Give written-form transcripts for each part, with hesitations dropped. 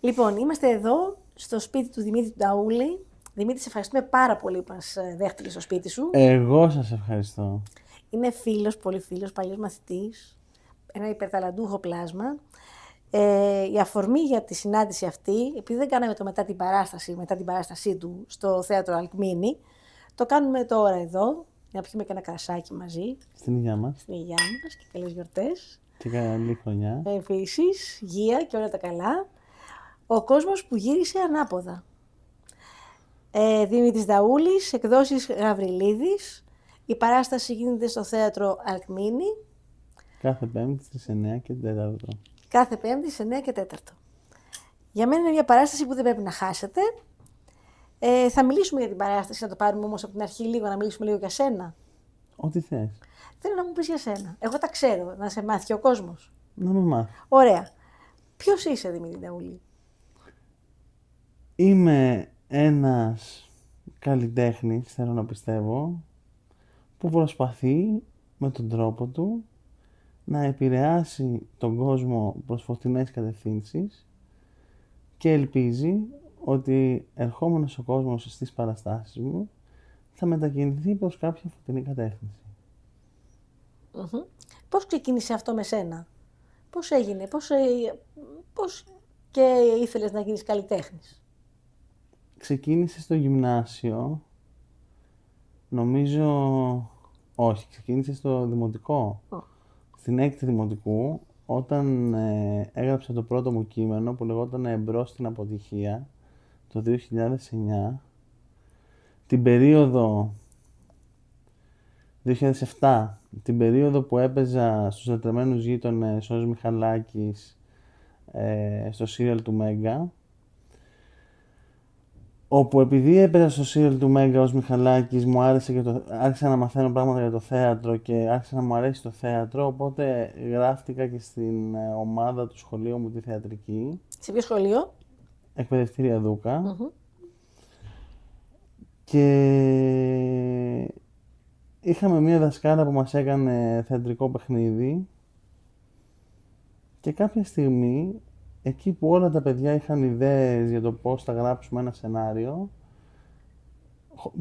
Λοιπόν, είμαστε εδώ στο σπίτι του Δημήτρη του Νταούλη. Δημήτρη, σε ευχαριστούμε πάρα πολύ που μας δέχτηκες στο σπίτι σου. Εγώ σας ευχαριστώ. Είναι φίλος, πολύ φίλος, παλιός μαθητής, ένα υπερταλαντούχο πλάσμα. Η αφορμή για τη συνάντηση αυτή, επειδή δεν κάναμε το μετά την παράστασή του στο θέατρο Αλκμίνη, το κάνουμε τώρα εδώ, για να πιούμε και ένα κρασάκι μαζί. Στην υγειά μας. Στην υγειά μας και καλές γιορτές. Και καλή χρονιά. Επίσης, υγεία και όλα τα καλά. Ο κόσμος που γύρισε ανάποδα. Δημήτρης Νταούλης, εκδόσεις Γαβριλίδης. Η παράσταση γίνεται στο θέατρο Αλκμίνη. Κάθε Πέμπτη στις 9 και 4. Κάθε Πέμπτη στις 9 και 4. Για μένα είναι μια παράσταση που δεν πρέπει να χάσετε. Θα μιλήσουμε για την παράσταση, να το πάρουμε όμως από την αρχή λίγο, να μιλήσουμε λίγο για σένα. Ό,τι θες. Θέλω να μου πεις για σένα. Εγώ τα ξέρω, να σε μάθει ο κόσμος. Να με μάθει. Ωραία. Ποιος είσαι, Δημήτρη Νταούλη? Είμαι ένας καλλιτέχνης, θέλω να πιστεύω, που προσπαθεί με τον τρόπο του να επηρεάσει τον κόσμο προς φωτεινές κατευθύνσεις και ελπίζει ότι ερχόμενος ο κόσμος στις παραστάσεις μου θα μετακινηθεί προς κάποια φωτεινή κατεύθυνση. Πώς ξεκίνησε αυτό με σένα? Πώς έγινε? Πώς και ήθελες να γίνεις καλλιτέχνης? Ξεκίνησε στο γυμνάσιο, νομίζω, όχι, ξεκίνησε στο δημοτικό. Στην 6η δημοτικού, όταν έγραψα το πρώτο μου κείμενο που λεγόταν «Εμπρός στην αποτυχία» το 2009, την περίοδο 2007, την περίοδο που έπαιζα στους Λατρεμένους Γείτονες ως Μιχαλάκης στο σύριαλ του Μέγκα, όπου επειδή έπαιζα στο σύριαλ του Μέγκα ως Μιχαλάκης, μου άρχισα να μαθαίνω πράγματα για το θέατρο και άρχισα να μου αρέσει το θέατρο, οπότε γράφτηκα και στην ομάδα του σχολείου μου, τη θεατρική. Σε ποιο σχολείο? Εκπαιδευτήρια Δούκα. Και είχαμε μία δασκάλα που μας έκανε θεατρικό παιχνίδι και κάποια στιγμή, εκεί που όλα τα παιδιά είχαν ιδέες για το πώς θα γράψουμε ένα σενάριο,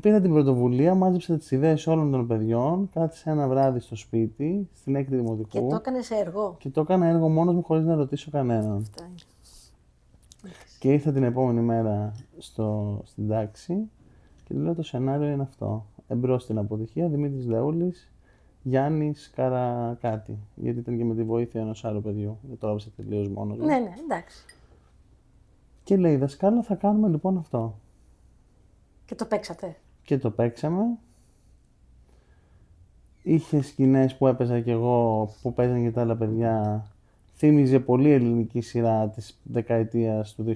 πήρα την πρωτοβουλία, μάζεψα τις ιδέες όλων των παιδιών, κράτησα ένα βράδυ στο σπίτι, στην 6η δημοτικού. Και το έκανες έργο? Και το έκανα έργο μόνος μου, χωρίς να ρωτήσω κανέναν. Αυτά είναι. Και ήρθα την επόμενη μέρα στην τάξη και του λέω: το σενάριο είναι αυτό. Εμπρός στην αποτυχία, Δημήτρης Νταούλης, Γιάννης Καρακάτη. Γιατί ήταν και με τη βοήθεια ενός άλλου παιδιού. Δεν το έγραψα τελείως μόνος μου. Ναι, εντάξει. Και λέει: δασκάλα, θα κάνουμε λοιπόν αυτό. Και το παίξατε? Και το παίξαμε. Είχε σκηνές που έπαιζα κι εγώ, που παίζαν και τα άλλα παιδιά. Θύμιζε πολύ ελληνική σειρά της δεκαετίας του 2000-2010.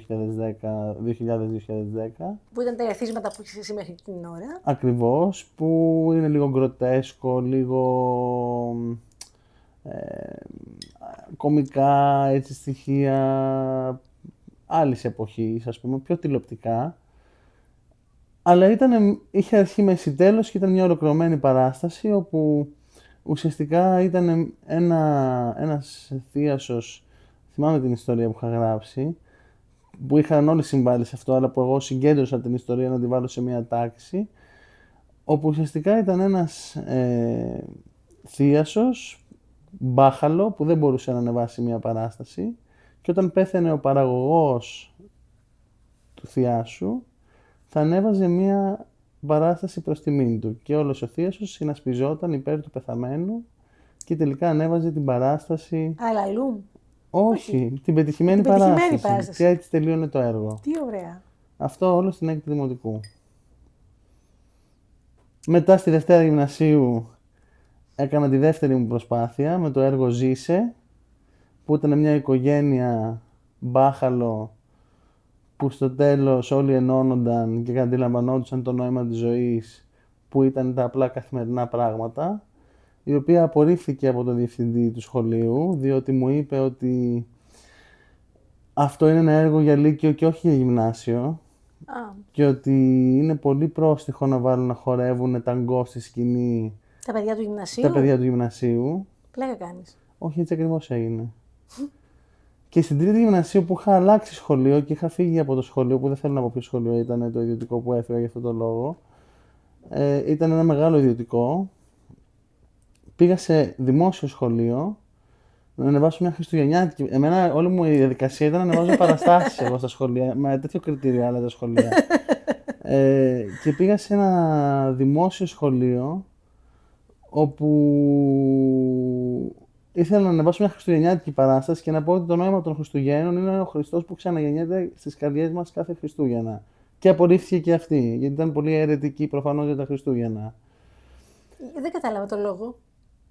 Που ήταν τα ερεθίσματα που είχες εσύ μέχρι την ώρα. Ακριβώς, που είναι λίγο γκροτέσκο, λίγο κωμικά, έτσι, στοιχεία άλλης εποχής, ας πούμε, πιο τηλεοπτικά. Αλλά είχε αρχή, μέση, τέλος και ήταν μια ολοκληρωμένη παράσταση, όπου ουσιαστικά ήταν ένας θίασος, θυμάμαι την ιστορία που είχα γράψει, που είχαν όλοι συμβάλει σε αυτό, αλλά που εγώ συγκέντρωσα την ιστορία να την βάλω σε μια τάξη, όπου ουσιαστικά ήταν ένας θίασος, μπάχαλο, που δεν μπορούσε να ανεβάσει μια παράσταση, και όταν πέθαινε ο παραγωγός του θιάσου, θα ανέβαζε μια παράσταση προς τιμήν του και όλος ο θίασος συνασπιζόταν υπέρ του πεθαμένου και τελικά ανέβαζε την παράσταση. Αλλαλούμ. Όχι, την πετυχημένη παράσταση. Και έτσι τελείωνε το έργο. Τι ωραία. Αυτό όλο στην 6η δημοτικού. Μετά στη Δευτέρα Γυμνασίου έκανα τη δεύτερη μου προσπάθεια με το έργο «Ζήσε», που ήταν μια οικογένεια μπάχαλο που στο τέλος όλοι ενώνονταν και αντιλαμβανόντουσαν το νόημα της ζωής, που ήταν τα απλά καθημερινά πράγματα, η οποία απορρίφθηκε από τον διευθυντή του σχολείου, διότι μου είπε ότι αυτό είναι ένα έργο για λύκειο και όχι για γυμνάσιο, και ότι είναι πολύ πρόστιχο να βάλουν να χορεύουν ταγκό στη σκηνή τα παιδιά του γυμνασίου. Τα παιδιά του γυμνασίου. Πλάκα κάνεις. Όχι, έτσι ακριβώς έγινε. Και στην τρίτη γυμνασίου που είχα αλλάξει σχολείο και είχα φύγει από το σχολείο, που δεν θέλω να πω ποιο σχολείο ήταν το ιδιωτικό που έφυγα για αυτόν τον λόγο, ήταν ένα μεγάλο ιδιωτικό. Πήγα σε δημόσιο σχολείο να ανεβάσω μια χριστουγεννιάτικη. Εμένα όλη μου η διαδικασία ήταν να ανεβάζω παραστάσεις εγώ στα σχολεία, με τέτοιο κριτήριο άλλα τα σχολεία. Και πήγα σε ένα δημόσιο σχολείο όπου ήθελα να ανεβάσω μια χριστουγεννιάτικη παράσταση και να πω ότι το νόημα των Χριστουγέννων είναι ο Χριστός που ξαναγεννιέται στις καρδιές μας κάθε Χριστούγεννα. Και απορρίφθηκε και αυτή, γιατί ήταν πολύ αιρετική προφανώς για τα Χριστούγεννα. Δεν κατάλαβα τον λόγο.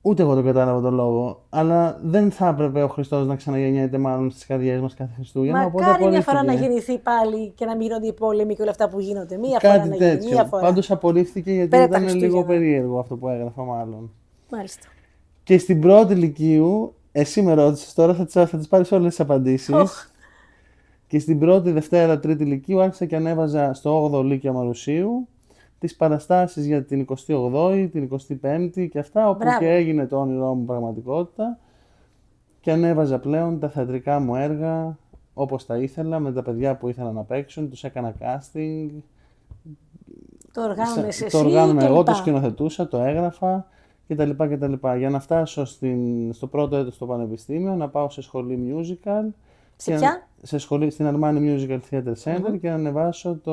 Ούτε εγώ τον κατάλαβα τον λόγο, αλλά δεν θα έπρεπε ο Χριστός να ξαναγεννιέται μάλλον στις καρδιές μας κάθε Χριστούγεννα. Μακάρι μια φορά να γεννηθεί πάλι και να μην γίνονται οι πόλεμοι και όλα αυτά που γίνονται. Μία φορά Κάτι να τέτοιο. γίνει. Μία φορά. Πάντως απορρίφθηκε γιατί Πέρα τα ήταν λίγο Χριστούγεννα. περίεργο αυτό που έγραφα μάλλον. Μάλιστα. Και στην πρώτη λυκείου, εσύ με ρώτησες τώρα, θα τις πάρεις όλες τις απαντήσεις. Και στην πρώτη, Δευτέρα, Τρίτη λυκείου άρχισα και ανέβαζα στο 8ο Λύκειο Μαρουσίου τις παραστάσεις για την 28η, την 25η και αυτά, όπου Μπράβο. και έγινε το όνειρό μου πραγματικότητα. Και ανέβαζα πλέον τα θεατρικά μου έργα όπως τα ήθελα, με τα παιδιά που ήθελα να παίξουν, τους έκανα casting. Το οργάνωνες εσύ. Το οργάνωνα και εγώ, λοιπά. το σκηνοθετούσα, το έγραφα κτλ. Για να φτάσω στο πρώτο έτος στο πανεπιστήμιο, να πάω σε σχολή musical. Σε ποια? Σε σχολή, στην Armani Musical Theatre Center και να ανεβάσω το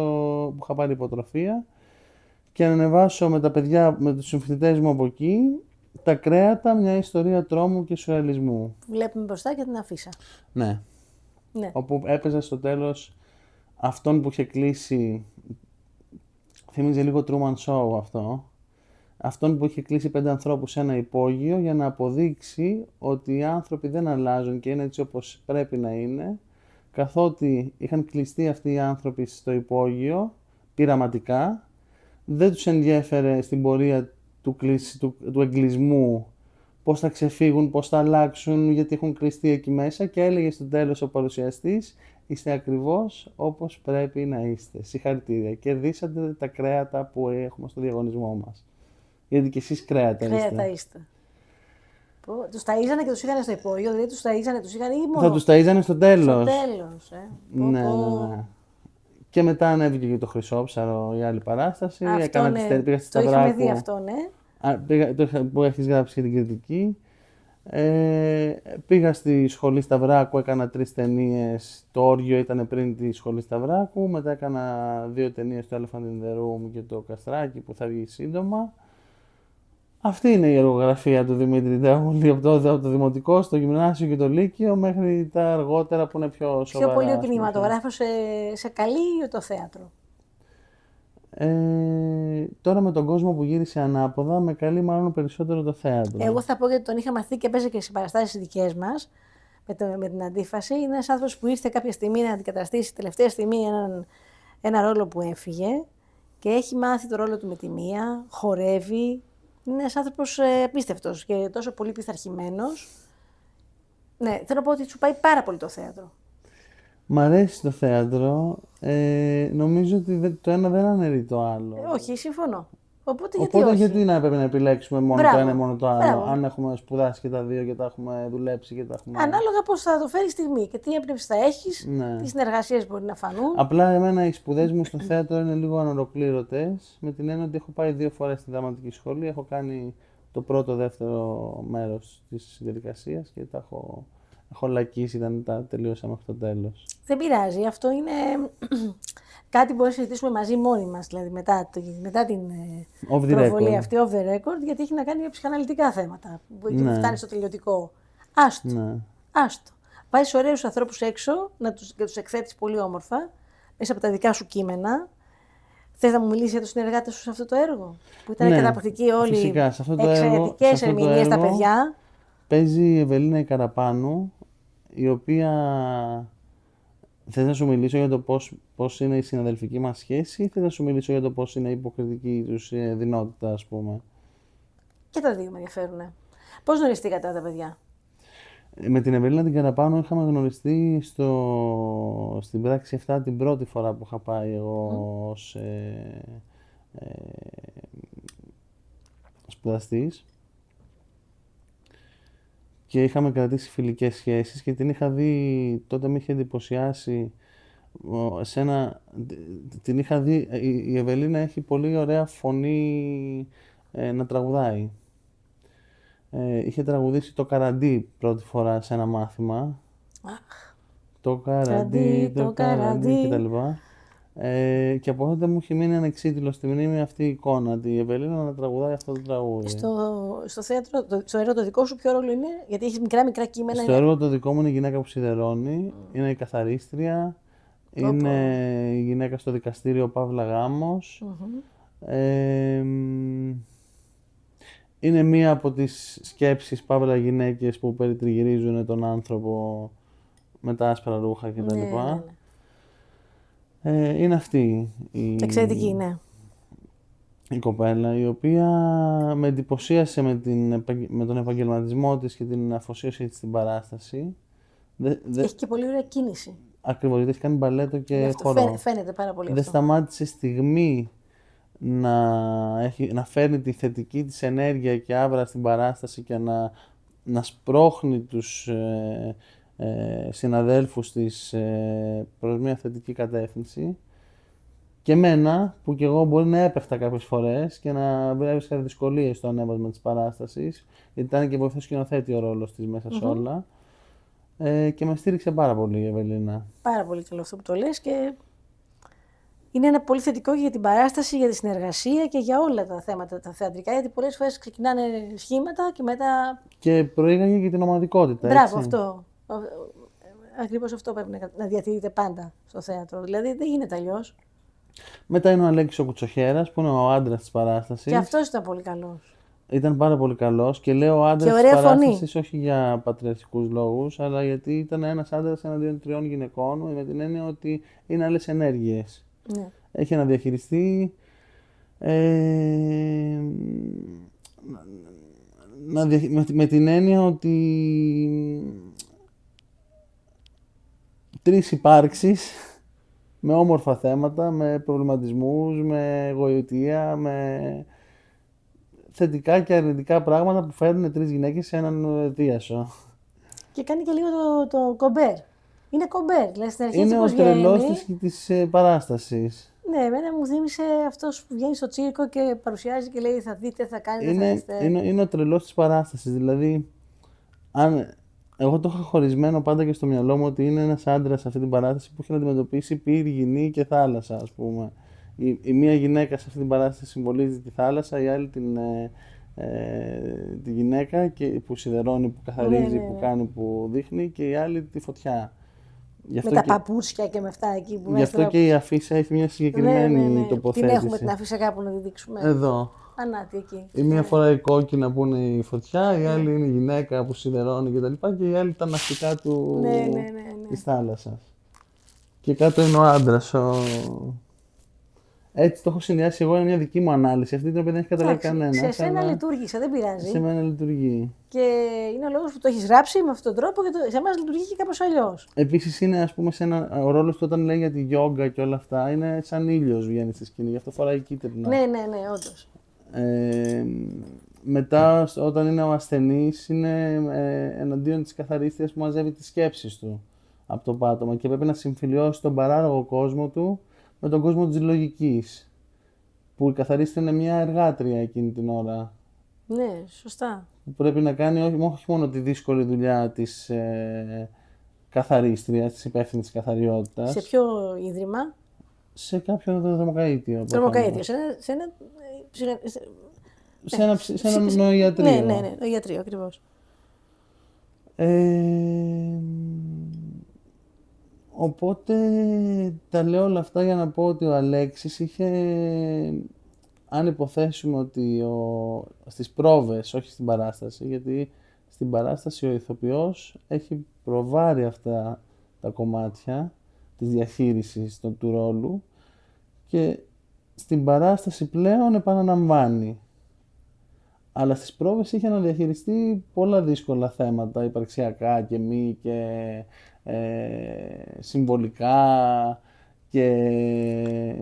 που είχα πάρει υποτροφία και να ανεβάσω με τα παιδιά, με τους συμφοιτητές μου από εκεί, τα κρέατα, μια ιστορία τρόμου και σουρεαλισμού. Βλέπουμε μπροστά και την αφίσα. Ναι. Ναι. Όπου έπαιζα στο τέλος αυτόν που είχε κλείσει, θυμίζει λίγο Truman Show αυτό, αυτόν που είχε κλείσει 5 ανθρώπους σε ένα υπόγειο για να αποδείξει ότι οι άνθρωποι δεν αλλάζουν και είναι έτσι όπως πρέπει να είναι, καθότι είχαν κλειστεί αυτοί οι άνθρωποι στο υπόγειο πειραματικά, δεν τους ενδιέφερε στην πορεία του εγκλισμού πώς θα ξεφύγουν, πώς θα αλλάξουν, γιατί έχουν κλειστεί εκεί μέσα και έλεγε στο τέλος ο παρουσιαστής, είστε ακριβώς όπως πρέπει να είστε. Συγχαρητήρια. Κερδίσατε τα κρέατα που έχουμε στο διαγωνισμό μας. Γιατί και εσείς κρέατα είστε. Κρέατα είστε. Τους ταΐζανε και τους είχαν στο υπόγειο, δηλαδή τους ταΐζανε, τους είχαν ή μόνο. Θα τους ταΐζανε στο τέλος. Στο τέλος, Ναι. Και μετά ανέβηκε και το Χρυσόψαρο, η άλλη παράσταση. Αυτό ναι, πήγα στη το είχαμε Σταυράκου, δει αυτό, ναι. που έχεις γράψει και την κριτική. Πήγα στη σχολή Σταυράκου, έκανα 3 ταινίες. Το Όργιο ήταν πριν τη σχολή Σταυράκου. Μετά έκανα 2 ταινίες, το Elephant in the Room και το Καστράκι που θα βγει σύντομα. Αυτή είναι η εργογραφία του Δημήτρη Νταγούλη από το δημοτικό, στο γυμνάσιο και το λύκειο μέχρι τα αργότερα που είναι πιο σοβαρά. Πιο πολύ ο κινηματογράφος σε καλεί το θέατρο. Τώρα με τον κόσμο που γύρισε ανάποδα, με καλεί μάλλον περισσότερο το θέατρο. Εγώ θα πω γιατί τον είχα μαθεί και παίζει και σε παραστάσεις δικές μας με την αντίφαση. Είναι ένας άνθρωπος που ήρθε κάποια στιγμή να αντικαταστήσει τελευταία στιγμή ένα ρόλο που έφυγε και έχει μάθει το ρόλο του με τη μία, χορεύει. Είναι ένας άνθρωπος απίστευτος και τόσο πολύ πειθαρχημένος. Ναι, θέλω να πω ότι σου πάει πάρα πολύ το θέατρο. Μ' αρέσει το θέατρο. Νομίζω ότι το ένα δεν αναιρεί το άλλο. Όχι, συμφωνώ. Οπότε γιατί να πρέπει να επιλέξουμε μόνο το ένα ή μόνο το άλλο, Μπράβο. αν έχουμε σπουδάσει και τα δύο και τα έχουμε δουλέψει και τα έχουμε... Ανάλογα πώς θα το φέρει η στιγμή και τι έμπνευση θα έχεις, Ναι. τι συνεργασίες μπορεί να φανούν. Απλά εμένα οι σπουδές μου στο θέατρο είναι λίγο ανολοκλήρωτες, με την έννοια ότι έχω πάει 2 φορές στη δραματική σχολή, έχω κάνει το πρώτο, δεύτερο μέρος της διαδικασίας και τα έχω λακίσει, τα τελείωσα μέχρι το τέλος. Δεν πειράζει, αυτό είναι κάτι που μπορούμε να συζητήσουμε μαζί μόνοι μας, δηλαδή μετά την προβολή αυτή, off the record, γιατί έχει να κάνει με ψυχαναλυτικά θέματα, που Ναι. φτάνει στο τελειωτικό. Άστο, Ναι. άστο. Βάζεις ωραίους ανθρώπους έξω και τους εκθέτεις πολύ όμορφα, μέσα από τα δικά σου κείμενα. Θες να μου μιλήσεις για τους συνεργάτες σου σε αυτό το έργο, που ήταν καταπληκτικοί όλοι, φυσικά, σε αυτό το εξαιρετικές ερμηνείες τα παιδιά. Παίζει η Ευελίνα η Καραπάνου, η οποία... Θες να σου μιλήσω για το πώς είναι η συναδελφική μας σχέση ή θες να σου μιλήσω για το πώς είναι η υποκριτική τους δυνότητα, ας πούμε? Και τα δύο με ενδιαφέρουν. Πώς γνωριστήκατε τα παιδιά? Με την Ευελίνα την Καραπάνου είχαμε γνωριστεί στην πράξη 7 την πρώτη φορά που είχα πάει εγώ ως σπουδαστής. και είχαμε κρατήσει φιλικές σχέσεις και την είχα δει, τότε με είχε εντυπωσιάσει την είχα δει, η Ευελίνα έχει πολύ ωραία φωνή να τραγουδάει. Είχε τραγουδήσει το Καραντί πρώτη φορά σε ένα μάθημα. Το Καραντί, το Καραντί κτλ. Και από τότε μου έχει μείνει ανεξίτηλο στη μνήμη αυτή η εικόνα, η Ευελίνα να τραγουδάει αυτό το τραγούδι. Στο θέατρο, στο έργο το δικό σου ποιο ρόλο είναι, γιατί έχεις μικρά κείμενα. Στο έργο το δικό μου είναι η γυναίκα που σιδερώνει, είναι η καθαρίστρια, είναι η γυναίκα στο δικαστήριο Παύλα Γάμος. Είναι μία από τις σκέψεις Παύλα γυναίκες που περιτριγυρίζουν τον άνθρωπο με τα άσπρα ρούχα κτλ. Ναι. Είναι αυτή εξαιρετική, ναι. Η κοπέλα, η οποία με εντυπωσίασε με τον επαγγελματισμό της και την αφοσίωση της στην παράσταση. Έχει και πολύ ωραία κίνηση. Ακριβώς, γιατί έχει κάνει μπαλέτο και χορό. Φαίνεται πάρα πολύ Δεν σταμάτησε στιγμή να φέρνει τη θετική της ενέργεια και άβρα στην παράσταση και να σπρώχνει τους συναδέλφους της προς μια θετική κατεύθυνση. Και εμένα, που κι εγώ μπορεί να έπεφτα κάποιες φορές και να έβρισκα δυσκολίες στο ανέβασμα της παράστασης, γιατί ήταν και βοηθός σκηνοθέτη ο ρόλος της μέσα σε όλα. Και με στήριξε πάρα πολύ η Ευελίνα. Πάρα πολύ καλό αυτό που το λες και είναι ένα πολύ θετικό για την παράσταση, για τη συνεργασία και για όλα τα θέματα τα θεατρικά, γιατί πολλές φορές ξεκινάνε σχήματα και μετά... Και προήγαγε και την ομαδικότητα, μπράβο, έτσι. Αυτό. Ακριβώς αυτό πρέπει να διατηρείται πάντα στο θέατρο, δηλαδή δεν γίνεται αλλιώς. Μετά είναι ο Αλέξης ο Κουτσοχέρας, που είναι ο άντρας της παράστασης. Και αυτός ήταν πολύ καλός. Ήταν πάρα πολύ καλός και λέω άντρας της παράστασης όχι για πατριαρχικούς λόγους, αλλά γιατί ήταν ένας άντρας εναντίον 3 γυναικών, με την έννοια ότι είναι άλλες ενέργειες. Ναι. Έχει να διαχειριστεί με την έννοια ότι 3 υπάρξεις με όμορφα θέματα, με προβληματισμούς, με γοητεία, με θετικά και αρνητικά πράγματα που φέρνουν 3 γυναίκες σε έναν θίασο. Και κάνει και λίγο το κομπέρ. Είναι κομπέρ, δηλαδή στην αρχή είναι ο τρελός της παράστασης. Ναι, εμένα μου θύμισε αυτός που βγαίνει στο τσίρκο και παρουσιάζει και λέει θα δείτε, θα κάνετε, είναι ο τρελός της παράστασης, δηλαδή εγώ το είχα χωρισμένο πάντα και στο μυαλό μου ότι είναι ένας άντρας σε αυτή την παράσταση που έχει να αντιμετωπίσει πύρ, γυνή και θάλασσα, ας πούμε. Η μία γυναίκα σε αυτή την παράσταση συμβολίζει τη θάλασσα, η άλλη τη γυναίκα που σιδερώνει, που καθαρίζει, που κάνει, που δείχνει, και η άλλη τη φωτιά. Με τα παπούτσια και με αυτά εκεί που γι' αυτό και η αφίσα έχει μια συγκεκριμένη τοποθέτηση. Την έχουμε την αφίσα κάπου να τη δείξουμε. Εδώ. Ανάτι εκεί. Η μία φορά η κόκκινα που είναι η φωτιά, η άλλη είναι η γυναίκα που σιδερώνει κτλ. Και η άλλη τα ναυτικά της θάλασσας. Και κάτω είναι ο άντρας. Έτσι το έχω συνδυάσει εγώ, είναι μια δική μου ανάλυση. Αυτή την οποία δεν έχει καταλάβει κανένα. Σε σένα λειτουργήσε, δεν πειράζει. Σε μένα λειτουργεί. Και είναι ο λόγος που το έχεις γράψει με αυτόν τον τρόπο και σε εμάς λειτουργεί και κάπως αλλιώς. Επίσης είναι, ας πούμε, ο ρόλος του όταν λέει για τη γιόγκα και όλα αυτά, είναι σαν ήλιος βγαίνει στη σκηνή, γι' αυτό φοράει κίτρινα. Ναι, όντως. Μετά, όταν είναι ο ασθενής, είναι εναντίον της καθαρίστριας που μαζεύει τις σκέψεις του από το πάτωμα και πρέπει να συμφιλιώσει τον παράλογο κόσμο του με τον κόσμο της λογικής. Που η καθαρίστρια είναι μια εργάτρια εκείνη την ώρα. Ναι, σωστά. Που πρέπει να κάνει όχι μόνο τη δύσκολη δουλειά της καθαρίστριας, της υπεύθυνης καθαριότητας. Σε ποιο ίδρυμα? Σε κάποιο δρομοκαΐτιο. Δρομοκαΐτιο, σε ένα νοϊατρείο. Ναι, νοϊατρείο, ακριβώς. Οπότε τα λέω όλα αυτά για να πω ότι ο Αλέξης είχε, αν υποθέσουμε ότι στις πρόβες, όχι στην παράσταση, γιατί στην παράσταση ο ηθοποιός έχει προβάρει αυτά τα κομμάτια της διαχείρισης του ρόλου και στην παράσταση πλέον επαναλαμβάνει. Αλλά στις πρόβες είχε να διαχειριστεί πολλά δύσκολα θέματα, υπαρξιακά και μη και συμβολικά και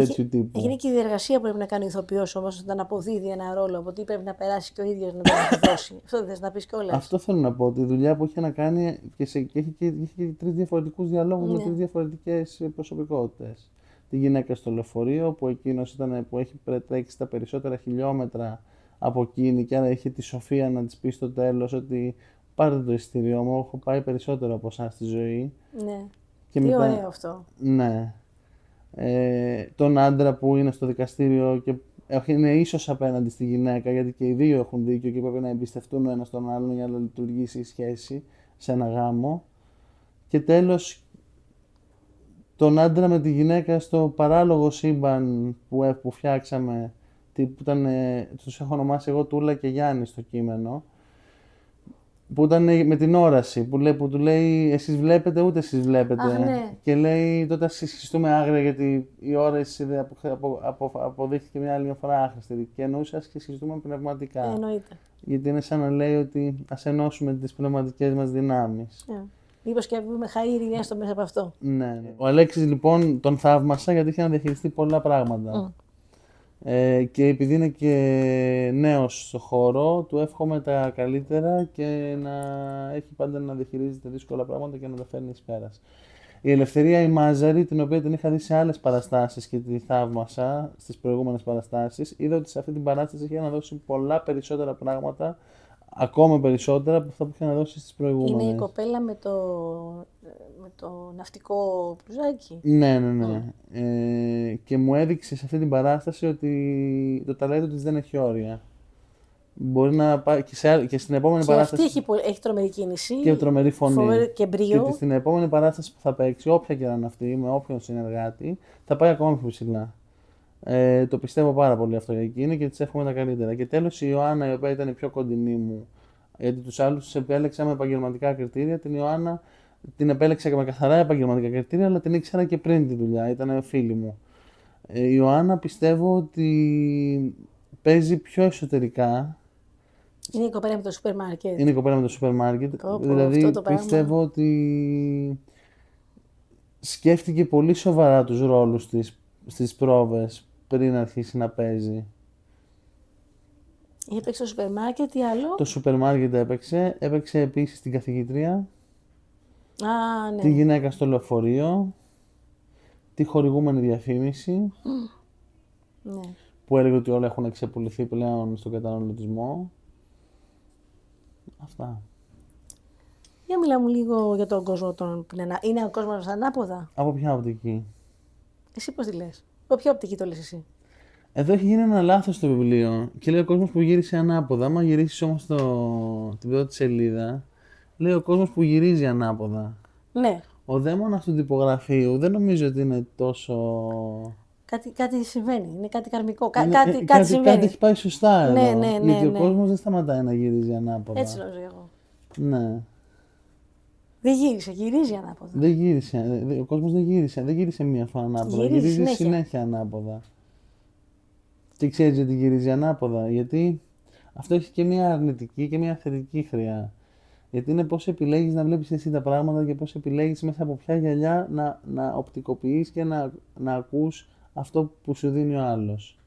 τέτοιου τύπου. Έγινε και η διεργασία που πρέπει να κάνει ο ηθοποιός όμως όταν αποδίδει ένα ρόλο. Από τι πρέπει να περάσει και ο ίδιος να τον δώσει. Αυτό δεν θες να πεις κιόλας. Αυτό θέλω να πω. Τη δουλειά που είχε να κάνει και έχει και 3 διαφορετικούς διαλόγους με 3 διαφορετικές προσωπικότητες. Τη γυναίκα στο λεωφορείο που εκείνος που έχει τρέξει τα περισσότερα χιλιόμετρα από εκείνη και άρα είχε τη σοφία να της πει στο τέλος ότι πάρτε το εισιτήριό μου, έχω πάει περισσότερο από εσάς στη ζωή. Ναι. Και Τι ωραίο αυτό. Ναι. Τον άντρα που είναι στο δικαστήριο και είναι ίσως απέναντι στη γυναίκα, γιατί και οι δύο έχουν δίκιο και πρέπει να εμπιστευτούν ο ένας τον άλλον για να λειτουργήσει η σχέση σε ένα γάμο. Και τέλος, τον άντρα με τη γυναίκα στο παράλογο σύμπαν που φτιάξαμε, που τους έχω ονομάσει εγώ Τούλα και Γιάννη στο κείμενο, που ήταν με την όραση, που του λέει εσείς βλέπετε ούτε εσείς βλέπετε. Αχ, ναι. Και λέει τότε ας συσχιστούμε άγρια γιατί η όραση αποδείχθηκε μια άλλη μια φορά άχρηστη. Και εννοούσε ας συσχιστούμε πνευματικά. Εννοείται. Γιατί είναι σαν να λέει ότι ας ενώσουμε τις πνευματικές μας δυνάμεις. Μήπως και βγούμε χαΐρι έστω μέσα από αυτό. Ναι. Ο Αλέξης λοιπόν τον θαύμασα γιατί είχε να διαχειριστεί πολλά πράγματα. Και επειδή είναι και νέος στο χώρο, του εύχομαι τα καλύτερα και να έχει πάντα να διαχειρίζεται δύσκολα πράγματα και να τα φέρνει εις πέρας. Η Ελευθερία η Μάζαρη, την οποία την είχα δει σε άλλες παραστάσεις και τη θαύμασα στις προηγούμενες παραστάσεις, είδα ότι σε αυτή την παράσταση είχε να δώσει πολλά περισσότερα πράγματα, ακόμα περισσότερα από αυτά που είχε να δώσει στις προηγούμενες. Είναι η κοπέλα με το ναυτικό μπλουζάκι. Ναι. Και μου έδειξε σε αυτή την παράσταση ότι το ταλέντο της δεν έχει όρια. Μπορεί να πάει και στην επόμενη παράσταση. Αυτή έχει τρομερή κίνηση. Και τρομερή φωνή. Και μπρίο. Και στην επόμενη παράσταση που θα παίξει, όποια και να είναι αυτή, με όποιον συνεργάτη, θα πάει ακόμα πιο ψηλά. Το πιστεύω πάρα πολύ αυτό για εκείνη και της εύχομαι τα καλύτερα. Και τέλος η Ιωάννα, η οποία ήταν η πιο κοντινή μου, γιατί τους άλλους τους επέλεξα με επαγγελματικά κριτήρια. Την Ιωάννα την επέλεξα και με καθαρά επαγγελματικά κριτήρια, αλλά την ήξερα και πριν τη δουλειά, ήταν φίλη μου. Η Ιωάννα πιστεύω ότι παίζει πιο εσωτερικά. Είναι η κοπέλα με το σούπερ μάρκετ. Είναι η κοπέλα με το σούπερ μάρκετ. Δηλαδή πιστεύω ότι σκέφτηκε πολύ σοβαρά τους ρόλους της στις πρόβες πριν αρχίσει να παίζει. Είχε παίξει το σούπερ μάρκετ ή άλλο. Το σούπερ μάρκετ έπαιξε. Έπαιξε επίσης την καθηγήτρια. Ναι. Τη γυναίκα στο λεωφορείο. Τη χορηγούμενη διαφήμιση. Ναι. Που έλεγε ότι όλα έχουν ξεπουληθεί πλέον στον καταναλωτισμό. Αυτά. Για μιλά μου λίγο για τον κόσμο που είναι ο κόσμος ανάποδα. Από ποια οπτική? Εσύ πώς τη λες? Από ποια οπτική το λες εσύ? Εδώ έχει γίνει ένα λάθος στο βιβλίο και λέει ο κόσμος που γύρισε ανάποδα. Άμα γυρίσεις όμως την πρώτη σελίδα, λέει ο κόσμος που γυρίζει ανάποδα. Ναι. Ο δαίμονας του τυπογραφείου δεν νομίζω ότι είναι τόσο... Κάτι συμβαίνει, είναι κάτι καρμικό, κάτι συμβαίνει. Κάτι έχει πάει σωστά εδώ, Ναι, γιατί ο κόσμος δεν σταματάει να γυρίζει ανάποδα. Έτσι νομίζω εγώ. Ναι. Δεν γύρισε, γυρίζει ανάποδα. Δεν γύρισε, ο κόσμος δεν γύρισε μία φορά ανάποδα, γυρίζει συνέχεια ανάποδα. Και ξέρεις γιατί γυρίζει ανάποδα? Γιατί αυτό έχει και μια αρνητική και μια θετική χρειά. Γιατί είναι πώς επιλέγεις να βλέπεις εσύ τα πράγματα και πώς επιλέγεις μέσα από ποια γυαλιά να οπτικοποιείς και να ακούς αυτό που σου δίνει ο άλλος.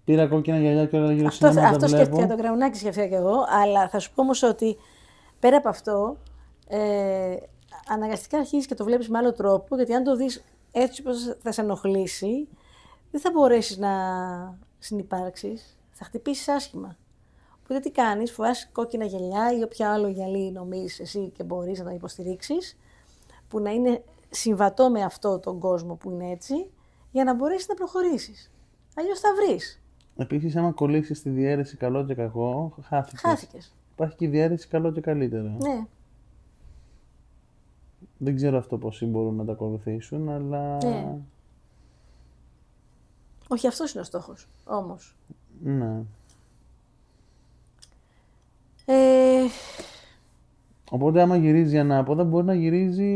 Πήρα κόκκινα γυαλιά και όλα γύρω σινεμά τα βλέπω. Αυτό σκέφτηκα, το Γραουνάκη σκέφτηκα κι εγώ, αλλά θα σου πω όμως ότι πέρα από αυτό, αναγκαστικά αρχίζεις και το βλέπεις με άλλο τρόπο, γιατί αν το δεις έτσι όπως θα σε ενοχλήσει, δεν θα μπορέσεις να συνυπάρξεις, θα χτυπήσεις άσχημα. Οπότε τι κάνεις, φοράς κόκκινα γυαλιά ή όποια άλλο γυαλί νομίζεις εσύ και μπορείς να τα υποστηρίξεις, που να είναι συμβατό με αυτό τον κόσμο που είναι έτσι, για να μπορέσεις να προχωρήσεις. Αλλιώς θα βρεις. Επίσης, άμα κολλήσεις τη διαίρεση καλό και κακό, χάθηκες. Υπάρχει και η διαίρεση καλό και καλύτερο. Ναι. Δεν ξέρω αυτό πόσοι μπορούν να τα ακολουθήσουν, αλλά... Ναι. Όχι, αυτός είναι ο στόχος, όμως. Ναι. Οπότε άμα γυρίζει ανάποδα, μπορεί να γυρίζει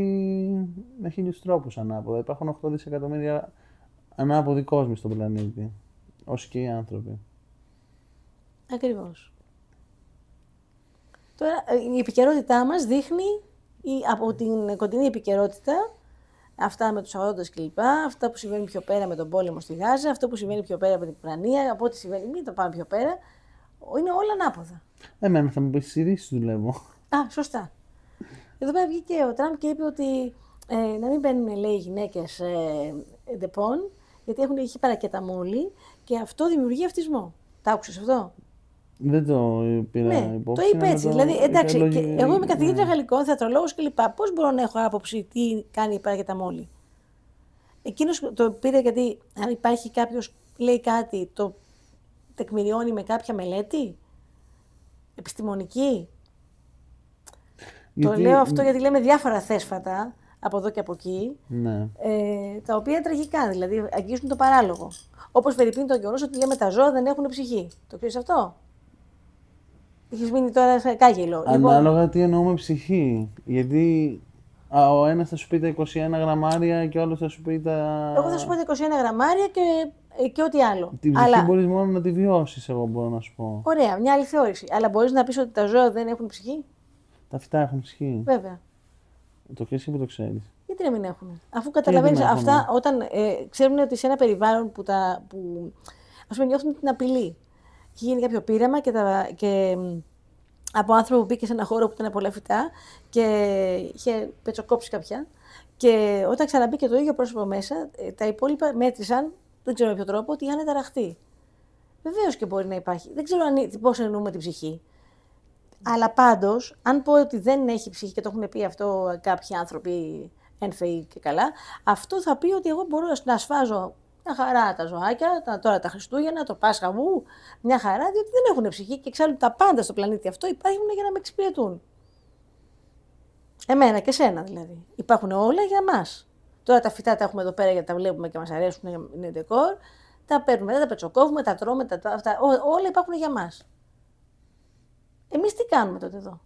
με 1000 τρόπους ανάποδα. Υπάρχουν 8 δισεκατομμύρια ανάποδοι κόσμοι στον πλανήτη, όσοι και οι άνθρωποι. Ακριβώς. Τώρα, η επικαιρότητά μας δείχνει από την κοντινή επικαιρότητα αυτά με τους αγρότες κλπ. Αυτά που συμβαίνει πιο πέρα με τον πόλεμο στη Γάζα, αυτό που συμβαίνει πιο πέρα με την Ουκρανία, από ό,τι συμβαίνει, μην το πάμε πιο πέρα. Είναι όλα ανάποδα. Εμένα θα μου πεις τις ειδήσεις δουλεύω. Α, σωστά. Εδώ πέρα βγήκε ο Τραμπ και είπε ότι να μην μπαίνουν, λέει, οι γυναίκες ντεπών, γιατί έχει παρακεταμόλη και αυτό δημιουργεί αυτισμό. Τα άκουσες αυτό? Δεν το πήρα Ναι, υπόψη. το είπε έτσι. Δηλαδή, εντάξει, εγώ είμαι καθηγήτρια Ναι. γαλλικών, θεατρολόγος κλπ. Πώς μπορώ να έχω άποψη τι κάνει η παρακεταμόλη? Εκείνος το πήρε γιατί αν υπάρχει κάποιος, λέει κάτι, το τεκμηριώνει με κάποια μελέτη επιστημονική. Το λέω αυτό γιατί λέμε διάφορα θέσφατα από εδώ και από εκεί, Ναι. τα οποία είναι τραγικά, δηλαδή αγγίζουν το παράλογο. Όπως φερειπίν το γεγονός ότι λέμε τα ζώα δεν έχουν ψυχή. Το ξέρεις αυτό? Έχεις μείνει τώρα σε κάγελο. Ανάλογα τι εννοούμε ψυχή. Γιατί ο ένας θα σου πει τα 21 γραμμάρια και ο άλλος θα σου πει τα... Εγώ θα σου πω τα 21 γραμμάρια και ό,τι άλλο. Την ψυχή μπορείς μόνο να τη βιώσεις, εγώ μπορώ να σου πω. Ωραία, μια άλλη θεώρηση. Αλλά μπορείς να πεις ότι τα ζώα δεν έχουν ψυχή? Τα φυτά έχουν ψυχή. Βέβαια. Το ξέρεις ή που το ξέρεις? Γιατί να μην έχουν? Αφού καταλαβαίνεις αυτά, όταν ξέρουν ότι σε ένα περιβάλλον που ας πούμε, νιώθουν την απειλή. Είχε γίνει κάποιο πείραμα και από άνθρωπο που μπήκε σε ένα χώρο που ήταν πολλά φυτά και είχε πετσοκόψει κάποια. Και όταν ξαναμπήκε το ίδιο πρόσωπο μέσα, τα υπόλοιπα μέτρησαν, δεν ξέρω με ποιο τρόπο, ότι είχαν ταραχτεί. Βεβαίως και μπορεί να υπάρχει. Δεν ξέρω πώς εννοούμε την ψυχή. Αλλά πάντως, αν πω ότι δεν έχει ψυχή και το έχουν πει αυτό κάποιοι άνθρωποι ένφεοι και καλά, αυτό θα πει ότι εγώ μπορώ να σφάζω μια χαρά τα ζωάκια, τώρα τα Χριστούγεννα, το Πάσχα μου, μια χαρά, διότι δεν έχουν ψυχή και εξάλλου τα πάντα στο πλανήτη αυτό υπάρχουν για να με εξυπηρετούν. Εμένα και σένα δηλαδή. Υπάρχουν όλα για μας. Τώρα τα φυτά τα έχουμε εδώ πέρα γιατί τα βλέπουμε και μας αρέσουν, είναι ντεκόρ. Τα παίρνουμε, τα πετσοκόβουμε, τα τρώμε, αυτά, όλα υπάρχουν για μας. Εμείς τι κάνουμε τότε εδώ?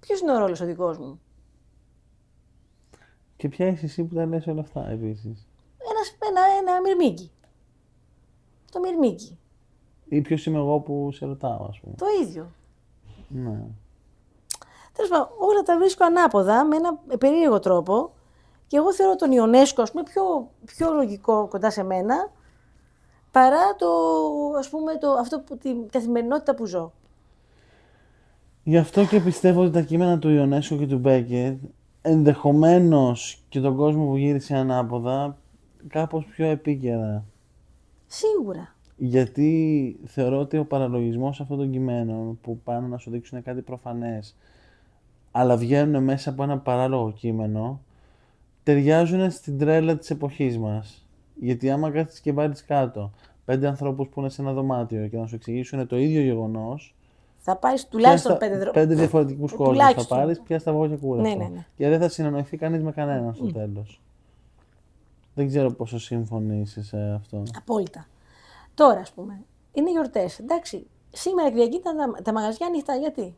Ποιος είναι ο ρόλος ο δικός μου? Και ποια είσαι εσύ που τα λες όλα αυτά επίσης? Ένα μυρμήγκι. Το μυρμήγκι. Ή ποιος είμαι εγώ που σε ρωτάω, ας πούμε. Το ίδιο. Ναι. Τέλος πάντων, όλα τα βρίσκω ανάποδα με ένα περίεργο τρόπο και εγώ θεωρώ τον Ιονέσκο, ας πούμε, πιο λογικό κοντά σε μένα παρά την καθημερινότητα που ζω. Γι' αυτό και πιστεύω ότι τα κείμενα του Ιονέσκο και του Μπέκετ, ενδεχομένως και τον κόσμο που γύρισε ανάποδα, κάπως πιο επίκαιρα. Σίγουρα. Γιατί θεωρώ ότι ο παραλογισμός αυτών των κειμένων που πάνε να σου δείξουν κάτι προφανές, αλλά βγαίνουν μέσα από ένα παράλογο κείμενο, ταιριάζουν στην τρέλα της εποχής μας. Γιατί άμα κάθεις και βάλεις κάτω 5 ανθρώπους που είναι σε ένα δωμάτιο και να σου εξηγήσουν το ίδιο γεγονός, θα πάρεις τουλάχιστον 5 διαφορετικούς κόσμους θα πάρεις, πια στα βόγια κούραστο. Ναι. Και δεν θα συνεννοηθεί κανείς με κανέναν στο τέλος. Δεν ξέρω πόσο σύμφωνοι είσαι σε αυτό. Απόλυτα. Τώρα, ας πούμε, είναι γιορτές. Εντάξει, σήμερα Κυριακή ήταν τα μαγαζιά ανοιχτά. Γιατί?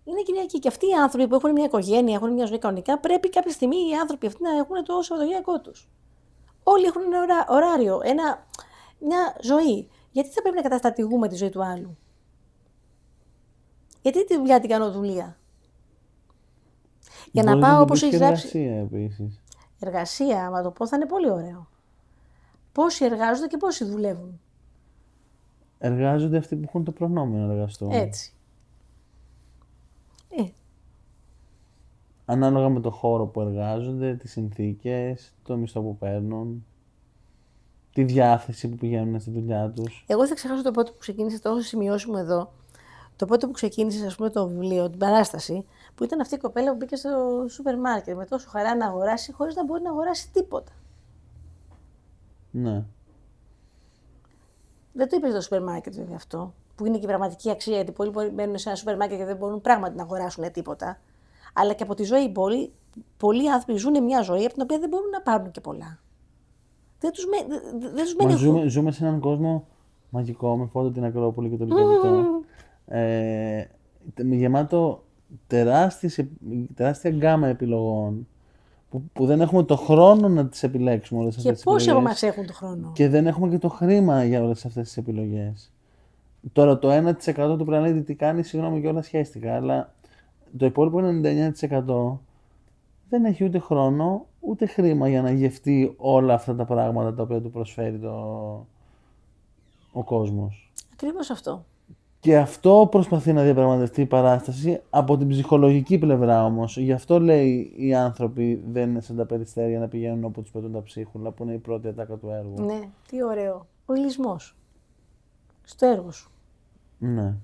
Είναι Κυριακή και αυτοί οι άνθρωποι που έχουν μια οικογένεια, έχουν μια ζωή κανονικά, πρέπει κάποια στιγμή οι άνθρωποι αυτοί να έχουν το Σαββατοκύριακό τους. Όλοι έχουν ένα ωράριο, μια ζωή. Γιατί θα πρέπει να καταστατηγούμε τη ζωή του άλλου? Γιατί τη δουλειά την κάνω δουλεία? Για να πάω όπως έχει γράψει. Εργασία επίσης. Εργασία, άμα το πω, θα είναι πολύ ωραίο. Πόσοι εργάζονται και πόσοι δουλεύουν? Εργάζονται αυτοί που έχουν το προνόμιο να εργαστούν. Έτσι. Ανάλογα με το χώρο που εργάζονται, τις συνθήκες, το μισθό που παίρνουν, τη διάθεση που πηγαίνουν στη δουλειά τους. Εγώ θα ξεχάσω το πότε που ξεκίνησε, το έχω σημειώσει μου εδώ. Το πότε που ξεκίνησε, ας πούμε, το βιβλίο, την παράσταση, που ήταν αυτή η κοπέλα που μπήκε στο σούπερ μάρκετ με τόσο χαρά να αγοράσει, χωρίς να μπορεί να αγοράσει τίποτα. Ναι. Δεν το είπε στο σούπερ μάρκετ, βέβαια, αυτό. Που είναι και η πραγματική αξία, γιατί πολλοί μπαίνουν σε ένα σούπερ μάρκετ και δεν μπορούν πράγματι να αγοράσουν τίποτα. Αλλά και από τη ζωή πολλοί άνθρωποι ζουν μια ζωή από την οποία δεν μπορούν να πάρουν και πολλά. Δεν τους μένει. Ζούμε σε έναν κόσμο μαγικό, με φώτο την Ακρόπολη και το Λικαβιτό. Γεμάτο τεράστια γκάμα επιλογών που δεν έχουμε το χρόνο να τις επιλέξουμε όλες αυτές τις επιλογές. Και πόσοι από μας έχουν το χρόνο? Και δεν έχουμε και το χρήμα για όλες αυτές τις επιλογές. Τώρα το 1% του πλανήτη τι κάνει, συγγνώμη κιόλας χαίστηκα, αλλά το υπόλοιπο 99% δεν έχει ούτε χρόνο, ούτε χρήμα για να γευτεί όλα αυτά τα πράγματα τα οποία του προσφέρει ο κόσμος. Ακριβώς αυτό. Και αυτό προσπαθεί να διαπραγματευτεί η παράσταση από την ψυχολογική πλευρά όμως. Γι' αυτό λέει οι άνθρωποι δεν είναι σαν τα περιστέρια να πηγαίνουν όπου τους πετούν τα ψίχουλα, που είναι η πρώτη ατάκα του έργου. Ναι, τι ωραίο. Ο ηλισμός. Στο έργο σου. Ναι.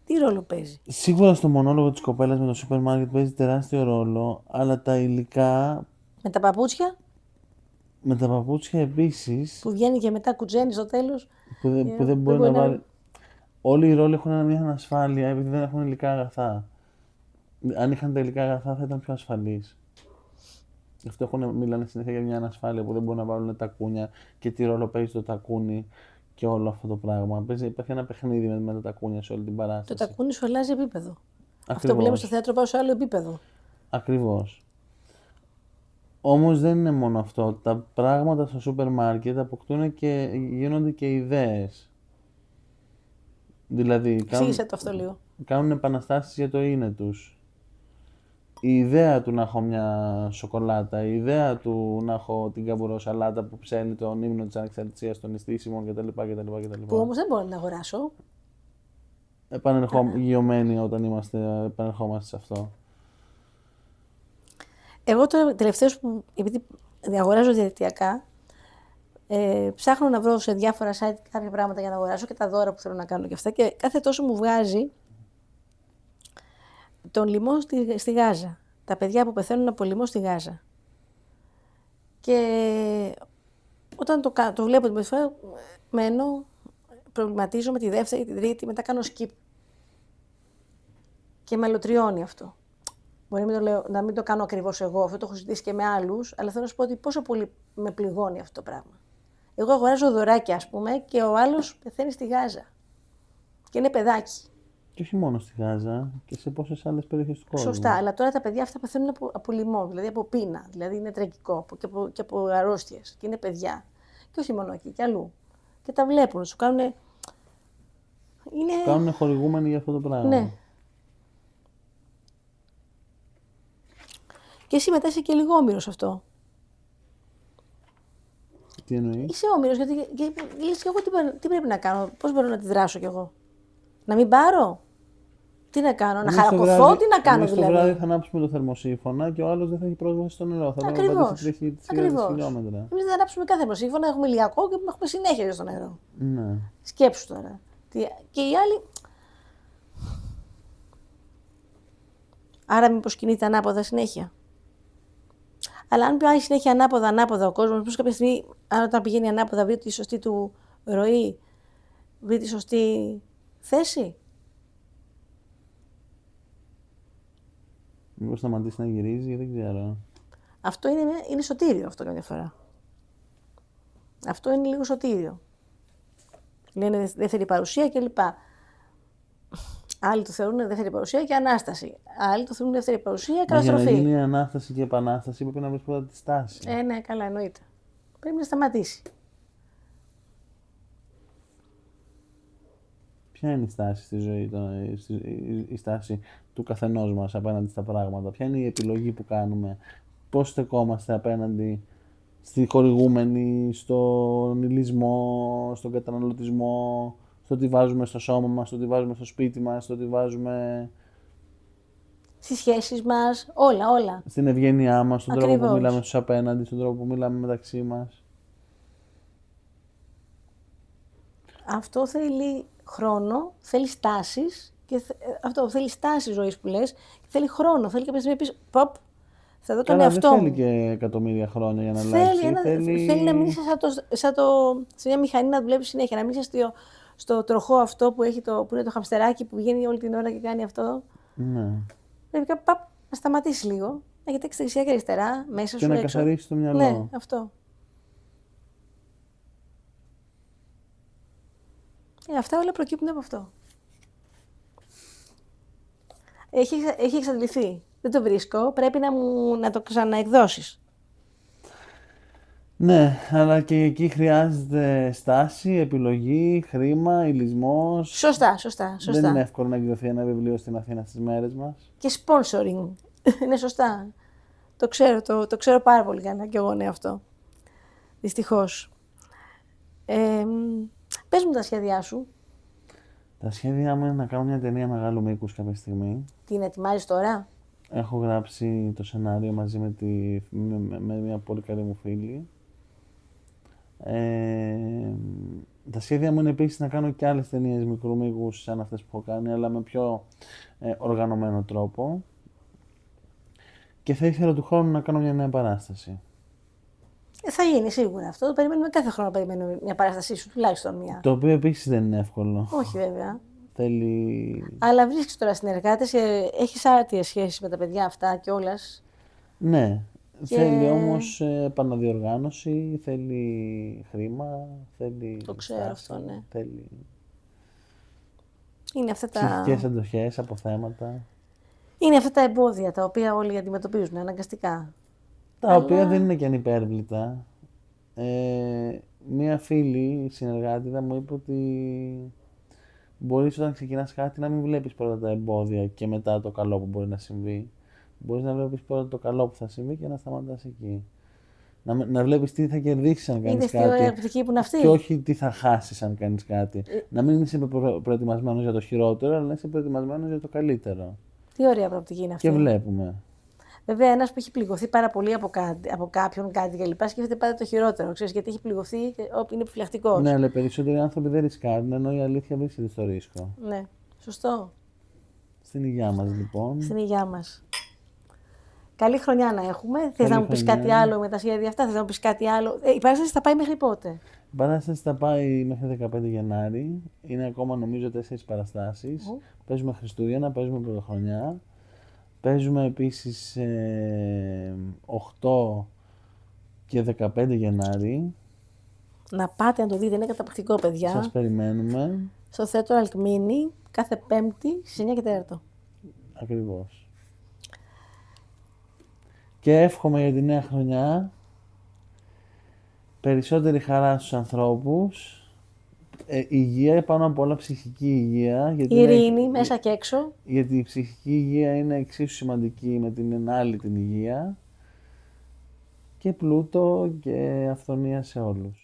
Τι ρόλο παίζει? Σίγουρα στο μονόλογο της κοπέλας με το σούπερ μάρκετ παίζει τεράστιο ρόλο, αλλά τα υλικά. Με τα παπούτσια Με τα παπούτσια επίσης. που βγαίνει και μετά κουτζένει στο τέλος. Που δεν μπορεί να βάλει. Όλοι οι ρόλοι έχουν μια ανασφάλεια επειδή δεν έχουν υλικά αγαθά. Αν είχαν τα υλικά αγαθά θα ήταν πιο ασφαλείς. Γι' αυτό μιλάνε συνέχεια για μια ανασφάλεια που δεν μπορούν να βάλουν τακούνια και τι ρόλο παίζει το τακούνι και όλο αυτό το πράγμα. Υπάρχει ένα παιχνίδι με τα τακούνια σε όλη την παράσταση. Το τακούνι σου αλλάζει επίπεδο. Ακριβώς. Αυτό που λέμε στο θέατρο πάω σε άλλο επίπεδο. Ακριβώς. Όμως δεν είναι μόνο αυτό. Τα πράγματα στο σούπερ μάρκετ αποκτούν και γίνονται και ιδέες. Δηλαδή, Εξήγησε το αυτό λίγο. Κάνουν επαναστάσεις για το είναι τους. Η ιδέα του να έχω μια σοκολάτα, η ιδέα του να έχω την καμπουροσαλάτα που ψέλνει τον ύμνο της ανεξαρτησίας των νηστήσιμων κτλ. Που όμως δεν μπορώ να αγοράσω. Γειωμένοι όταν επανερχόμαστε σε αυτό. Εγώ τώρα τελευταίως που, επειδή αγοράζω διαδικτυακά, ψάχνω να βρω σε διάφορα site κάποια πράγματα για να αγοράσω και τα δώρα που θέλω να κάνω και αυτά, και κάθε τόσο μου βγάζει τον λοιμό στη Γάζα. Τα παιδιά που πεθαίνουν από λοιμό στη Γάζα. Και όταν το βλέπω την πρώτη φορά, μένω, προβληματίζω με τη δεύτερη, την τρίτη, μετά κάνω skip. Και με αλωτριώνει αυτό. Μπορεί να μην το κάνω ακριβώς εγώ, αυτό το έχω συζητήσει και με άλλους, αλλά θέλω να σου πω ότι πόσο πολύ με πληγώνει αυτό το πράγμα. Εγώ αγοράζω δωράκια, ας πούμε, και ο άλλος πεθαίνει στη Γάζα. Και είναι παιδάκι. Και όχι μόνο στη Γάζα, και σε πόσες άλλες περιοχές του κόσμου. Σωστά, αλλά τώρα τα παιδιά αυτά πεθαίνουν από λοιμό, δηλαδή από πείνα. Δηλαδή είναι τραγικό και από αρρώστιες. Και είναι παιδιά. Και όχι μόνο εκεί, και αλλού. Και τα βλέπουν, σου κάνουν. Είναι... Κάνουν χορηγούμενοι για αυτό το πράγμα. Ναι. Και εσύ μετά είσαι και λίγο όμηρος αυτό. Τι εννοείς? Είσαι όμηρος, γιατί λες και εγώ τι πρέπει να κάνω, πώς μπορώ να τη δράσω κι εγώ. Να μην πάρω. Τι να κάνω, να χαρακωθώ, τι να κάνω δηλαδή. Το βράδυ θα ανάψουμε το θερμοσύφωνα και ο άλλος δεν θα έχει πρόσβαση στο νερό. Θα πρέπει να τρέχει χιλιόμετρα. Εμείς δεν ανάψουμε κάθε θερμοσύφωνα, έχουμε ηλιακό και έχουμε συνέχεια στο νερό. Ναι. Σκέψου τώρα. Και οι άλλοι. Άρα μήπως κινείται ανάποδα συνέχεια. Αλλά αν πάει συνέχεια ανάποδα ο κόσμος, μήπως κάποια στιγμή, αν όταν πηγαίνει ανάποδα, βρει τη σωστή του ροή, βρει τη σωστή θέση. Μήπως σταματήσει να γυρίζει, δεν ξέρω. Αυτό είναι σωτήριο αυτό καμιά φορά. Αυτό είναι λίγο σωτήριο. Λένε δεύτερη παρουσία κλπ. Άλλοι το θεωρούν δεύτερη παρουσία και ανάσταση. Άλλοι το θεωρούν δεύτερη παρουσία και καταστροφή. Για να γίνει ανάσταση και επανάσταση πρέπει να βρει πρώτα τη στάση. Ναι, καλά, εννοείται. Πρέπει να σταματήσει. Ποια είναι η στάση στη ζωή, η στάση του καθενός μας απέναντι στα πράγματα? Ποια είναι η επιλογή που κάνουμε? Πώς στεκόμαστε απέναντι στη χορηγούμενη, στον υλισμό, στον καταναλωτισμό, στο τι βάζουμε στο σώμα μας, στο τι βάζουμε στο σπίτι μας, στο τι βάζουμε στις σχέσεις μας, όλα. Στην ευγένειά μας, στον Ακριβώς. τρόπο που μιλάμε στους απέναντι, στον τρόπο που μιλάμε μεταξύ μας. Αυτό θέλει χρόνο, θέλει στάσεις και αυτό θέλει στάσεις ζωής που λες, και θέλει χρόνο, θέλει κάποια στιγμή πεις, θα δω τον εαυτό μου. Δεν θέλει και εκατομμύρια χρόνια για να αλλάξει. Θέλει να μην είσαι σε μια μηχανή να δουλεύει συνέχεια, να μην είσαι στο τροχό αυτό που είναι το χαμστεράκι που βγαίνει όλη την ώρα και κάνει αυτό. Ναι. Πρέπει να σταματήσει λίγο, να κοιτάξει δεξιά και αριστερά, μέσα και σου να έξω. καθαρίσει το μυαλό. Ναι, αυτό. Αυτά όλα προκύπτουν από αυτό. Έχει εξαντληθεί. Δεν το βρίσκω. Πρέπει να το ξαναεκδώσεις. Ναι, αλλά και εκεί χρειάζεται στάση, επιλογή, χρήμα, ηλισμός. Σωστά, σωστά, Δεν είναι σωστά. εύκολο να εκδοθεί ένα βιβλίο στην Αθήνα στις μέρες μας. Και sponsoring. Είναι σωστά. Το ξέρω, το ξέρω πάρα πολύ καλά και εγώ ναι αυτό. Δυστυχώς. Πες μου τα σχέδιά σου. Τα σχέδιά μου είναι να κάνω μια ταινία μεγάλου μήκους κάποια στιγμή. Την ετοιμάζεις τώρα. Έχω γράψει το σενάριο μαζί με μια πολύ καλή μου φίλη. Τα σχέδια μου είναι επίσης να κάνω και άλλες ταινίες μικρού μήκους σαν αυτές που έχω κάνει, αλλά με πιο οργανωμένο τρόπο. Και θα ήθελα του χρόνου να κάνω μια νέα παράσταση. Θα γίνει σίγουρα αυτό. Το περιμένουμε κάθε χρόνο. Περιμένουμε μια παράστασή σου, τουλάχιστον μια. Το οποίο επίσης δεν είναι εύκολο. Όχι βέβαια. Θέλει... Αλλά βρίσκεις τώρα συνεργάτες, έχεις άρτιες σχέσεις με τα παιδιά αυτά κιόλας. Ναι. Και- Θέλει όμως επαναδιοργάνωση, θέλει χρήμα, θέλει Το ξέρω στάση, αυτό, ναι. θέλει Είναι αυτά ψυχικές αντοχές από θέματα. Είναι αυτά τα εμπόδια τα οποία όλοι αντιμετωπίζουν αναγκαστικά. Τα οποία δεν είναι και ανυπέρβλητα. Μία φίλη, συνεργάτηδα, μου είπε ότι μπορείς όταν ξεκινάς κάτι να μην βλέπεις πρώτα τα εμπόδια και μετά το καλό που μπορεί να συμβεί. Μπορείς να βλέπεις πρώτα το καλό που θα συμβεί και να σταματάς εκεί. Να βλέπεις τι θα κερδίσεις αν κάνεις Είδες τι κάτι ωραία οπτική που είναι αυτή. και όχι τι θα χάσεις αν κάνεις κάτι. Να μην είσαι προετοιμασμένος για το χειρότερο, αλλά να είσαι προετοιμασμένος για το καλύτερο. Τι ωραία προοπτική είναι αυτή. Και βλέπουμε. Βέβαια, ένας που έχει πληγωθεί πάρα πολύ από κάποιον, κάτι κλπ. Σκέφτεται πάντα το χειρότερο. Ξέρεις, γιατί έχει πληγωθεί και είναι επιφυλακτικός. Ναι, αλλά οι περισσότεροι άνθρωποι δεν ρισκάρουν, ενώ η αλήθεια βρίσκεται στο ρίσκο. Ναι, σωστό. Στην υγειά μας, λοιπόν. Στην υγειά μας. Καλή χρονιά να έχουμε. Θες να μου πεις χρονιά. κάτι άλλο με τα σχέδια αυτά, θες να μου πεις κάτι άλλο. Η παράσταση θα πάει μέχρι πότε. Η παράσταση θα πάει μέχρι 15 Γενάρη. Είναι ακόμα νομίζω 4 παραστάσεις. Παίζουμε Χριστούγεννα, παίζουμε Πρωτοχρονιά. Παίζουμε επίσης 8 και 15 Γενάρη. Να πάτε να το δείτε, είναι καταπληκτικό, παιδιά. Σας περιμένουμε. Στο θέατρο Αλκμίνη, κάθε Πέμπτη στις 9 και 4. Ακριβώς. Και εύχομαι για τη νέα χρονιά περισσότερη χαρά στους ανθρώπους, υγεία, πάνω απ' όλα ψυχική υγεία. Γιατί Ειρήνη, μέσα και έξω. γιατί η ψυχική υγεία είναι εξίσου σημαντική με την άλλη την υγεία. Και πλούτο και αυθονία σε όλους.